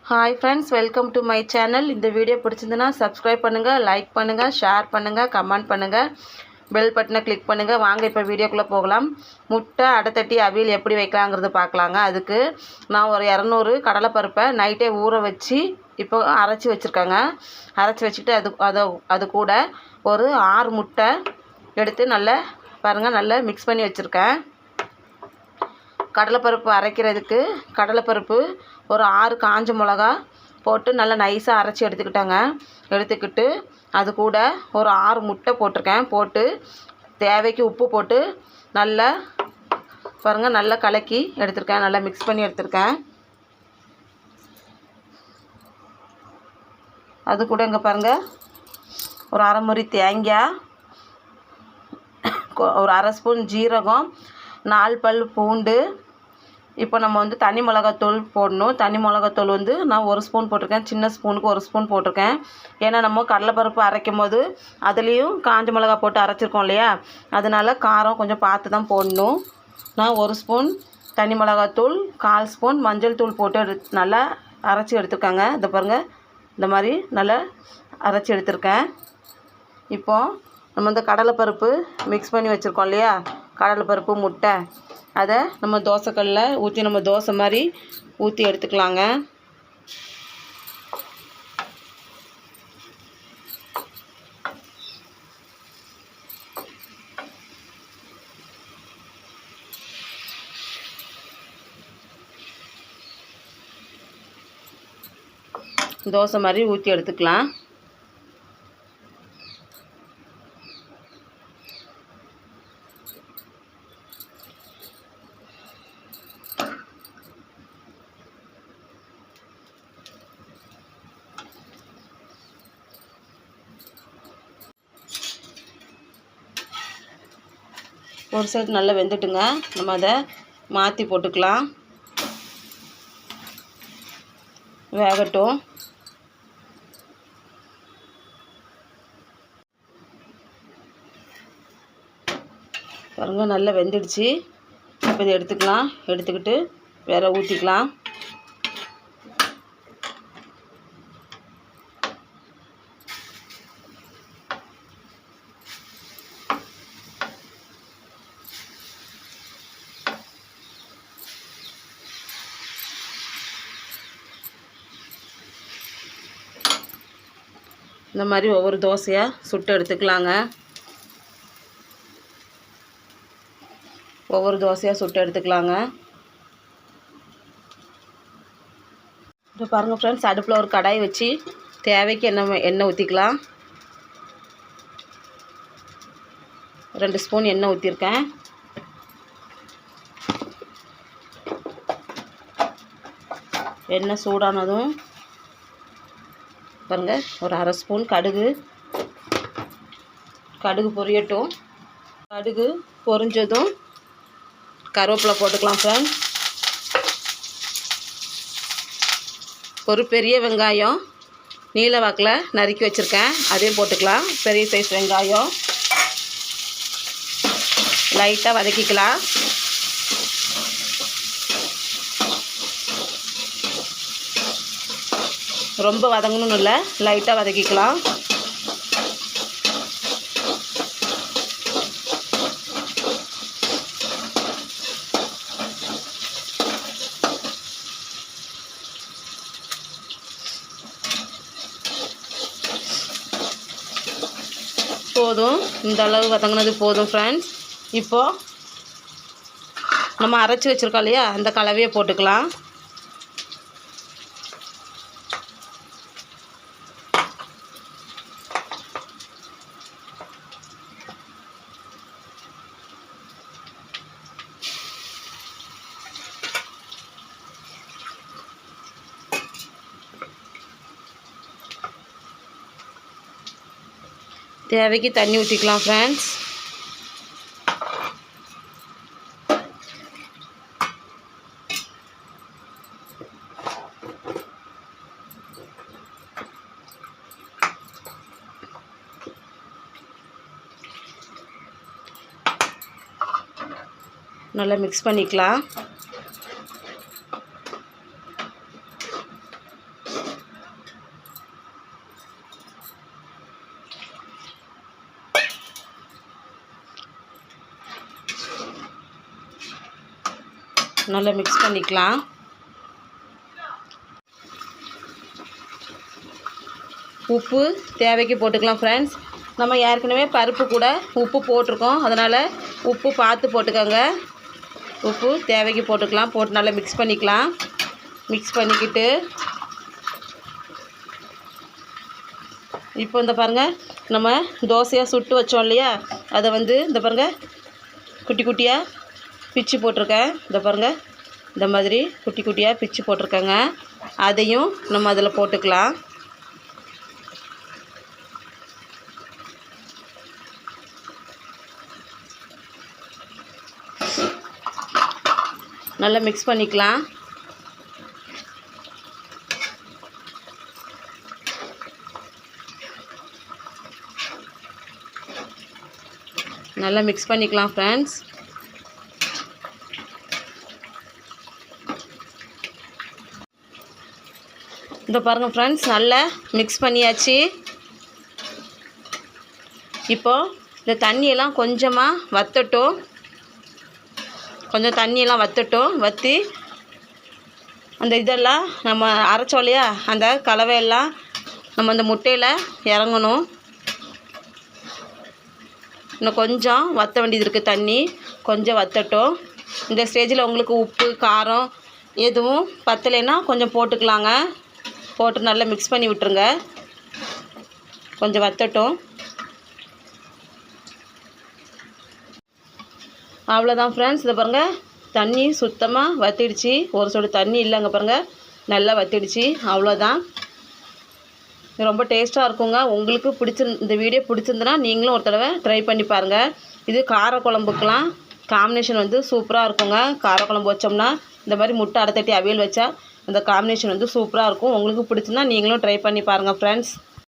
Hi friends, welcome to my channel. இந்த video பிடிச்சிருந்துன்னா subscribe பண்ணுங்கள், like பண்ணுங்கள், ஷேர் பண்ணுங்கள், கமெண்ட் பண்ணுங்கள், பெல் பட்டனை கிளிக் பண்ணுங்கள். வாங்க இப்போ வீடியோக்குள்ளே போகலாம். முட்டை அடைத்தட்டி அவியல் எப்படி வைக்கலாங்கிறது பார்க்கலாங்க. அதுக்கு நான் ஒரு 200 கடலைப்பருப்பை நைட்டே ஊற வச்சு இப்போ அரைச்சி வச்சுருக்கேங்க. அரைச்சி வச்சுட்டு அது கூட ஒரு 6 முட்டை எடுத்து நல்லா பாருங்கள், நல்லா மிக்ஸ் பண்ணி வச்சுருக்கேன். கடலைப்பருப்பு அரைக்கிறதுக்கு கடலைப்பருப்பு ஒரு 6 காஞ்ச மிளகா போட்டு நல்லா நைஸாக அரைச்சி எடுத்துக்கிட்டு அது கூட ஒரு 6 முட்டை போட்டிருக்கேன். போட்டு தேவைக்கு உப்பு போட்டு நல்லா பாருங்கள், நல்லா கலக்கி எடுத்திருக்கேன். நல்லா மிக்ஸ் பண்ணி எடுத்திருக்கேன். அது கூட இங்கே பாருங்கள், ஒரு அரை முறி தேங்காய், ஒரு அரை ஸ்பூன் ஜீரகம், 4 பல் பூண்டு. இப்போ நம்ம தனி மிளகாத்தூள் போடணும். தனி மிளகாத்தூள் நான் 1 ஸ்பூன் போட்டிருக்கேன். சின்ன ஸ்பூனுக்கு 1 ஸ்பூன் போட்டிருக்கேன். ஏன்னா நம்ம கடலைப்பருப்பு அரைக்கும் போது அதுலேயும் காஞ்ச மிளகா போட்டு அரைச்சிருக்கோம் இல்லையா, அதனால் காரம் கொஞ்சம் பார்த்து தான் போடணும். நான் 1 ஸ்பூன் தனி மிளகாத்தூள், 1/4 ஸ்பூன் மஞ்சள் தூள் போட்டு நல்லா அரைச்சி எடுத்துருக்காங்க. இதை பாருங்கள், இந்த மாதிரி நல்லா அரைச்சி எடுத்திருக்கேன். இப்போது நம்ம கடலைப்பருப்பு மிக்ஸ் பண்ணி வச்சுருக்கோம் இல்லையா, கடலைப்பருப்பு முட்டை, அதை நம்ம தோசைக்கல்லில் ஊற்றி நம்ம தோசை மாதிரி ஊற்றி எடுத்துக்கலாங்க. தோசை மாதிரி ஊற்றி எடுத்துக்கலாம். ஒரு சைடு நல்லா வெந்துட்டுங்க. நம்ம அதை மாற்றி போட்டுக்கலாம், வேகட்டும். பாருங்கள், நல்லா வெந்துடுச்சு. இப்போ இதை எடுத்துக்கலாம். எடுத்துக்கிட்டு வேற ஊற்றிக்கலாம். இந்த மாதிரி ஒவ்வொரு தோசையாக சுட்டு எடுத்துக்கலாங்க. ஒவ்வொரு தோசையாக சுட்டு எடுத்துக்கலாங்க. இப்போ பாருங்கள் ஃப்ரெண்ட்ஸ், அடுப்பில் ஒரு கடாய் வச்சு தேவைக்கு எண்ணெய் ஊற்றிக்கலாம். 2 ஸ்பூன் எண்ணெய் ஊற்றிருக்கேன். எண்ணெய் சூடானதும் பாருங்கள், ஒரு அரை ஸ்பூன் கடுகு பொரியட்டும். கடுகு பொரிஞ்சதும் கருவேப்பிலை போட்டுக்கலாம் ஃப்ரெண்ட்ஸ். ஒரு பெரிய வெங்காயம் நீல வாக்கில் நறுக்கி வச்சுருக்கேன், அதையும் போட்டுக்கலாம். பெரிய சைஸ் வெங்காயம் லைட்டாக வதக்கிக்கலாம். ரொம்ப வதங்கணும்னு இல்லை, லைட்டாக வதக்கிக்கலாம். போதும், இந்த அளவு வதங்கினது போதும் ஃப்ரெண்ட்ஸ். இப்போது நம்ம அரைச்சி வச்சுருக்கோம் இல்லையா, அந்த கலவையை போட்டுக்கலாம். தேவைக்கு தண்ணி ஊற்றிக்கலாம் ஃப்ரெண்ட்ஸ். நல்லா மிக்ஸ் பண்ணிக்கலாம். நல்லா மிக்ஸ் பண்ணிக்கலாம். உப்பு தேவைக்கு போட்டுக்கலாம் ஃப்ரெண்ட்ஸ். நம்ம ஏற்கனவே பருப்பு கூட உப்பு போட்டிருக்கோம், அதனால் உப்பு பார்த்து போட்டுக்கோங்க. உப்பு தேவைக்கு போட்டுக்கலாம். போட்டு நல்லா மிக்ஸ் பண்ணிக்கலாம். மிக்ஸ் பண்ணிக்கிட்டு இப்போ இந்த பாருங்கள், நம்ம தோசையாக சுட்டு வச்சோம் இல்லையா, அதை வந்து இந்த பாருங்கள் குட்டி குட்டியாக பிச்சு போட்டிருக்கேன். இந்த பாருங்கள், இந்த மாதிரி குட்டி குட்டியாக பிச்சு போட்டிருக்கேங்க. அதையும் நம்ம அதில் போட்டுக்கலாம். நல்லா மிக்ஸ் பண்ணிக்கலாம். நல்லா மிக்ஸ் பண்ணிக்கலாம் ஃப்ரெண்ட்ஸ். இந்த பாருங்கள் ஃப்ரெண்ட்ஸ், நல்லா மிக்ஸ் பண்ணியாச்சு. இப்போது இந்த தண்ணியெல்லாம் கொஞ்சமாக வற்றட்டும். கொஞ்சம் தண்ணியெல்லாம் வற்றி அந்த இதெல்லாம் நம்ம அரைச்சோம் இல்லையா, அந்த கலவையெல்லாம் நம்ம அந்த முட்டையில் இறங்கணும். இன்னும் கொஞ்சம் வற்ற வேண்டியது இருக்குது. தண்ணி கொஞ்சம் வற்றட்டும். இந்த ஸ்டேஜில் உங்களுக்கு உப்பு காரம் எதுவும் பத்தலைன்னா கொஞ்சம் போட்டுக்கலாங்க. போட்டு நல்லா மிக்ஸ் பண்ணி விட்டுருங்க. கொஞ்சம் வற்றட்டும். அவ்வளோதான் ஃப்ரெண்ட்ஸ். இதை பாருங்கள், தண்ணி சுத்தமாக வற்றிடுச்சு. ஒரு சொடு தண்ணி இல்லைங்க பாருங்கள், நல்லா வற்றிடுச்சு. அவ்வளோதான். ரொம்ப டேஸ்ட்டாக இருக்குங்க. உங்களுக்கு இந்த வீடியோ பிடிச்சிருந்துன்னா நீங்களும் ஒரு தடவை ட்ரை பண்ணி பாருங்கள். இது காரக்குழம்புக்கெலாம் காம்பினேஷன் வந்து சூப்பராக இருக்குங்க. காரக்குழம்பு வச்சோம்னா இந்த மாதிரி முட்டை அடை தட்டி அவியல் வச்சா அந்த காம்பினேஷன் வந்து சூப்பராக இருக்கும். உங்களுக்கு பிடிச்சிருந்தா நீங்களும் ட்ரை பண்ணி பாருங்கள் ஃப்ரெண்ட்ஸ்.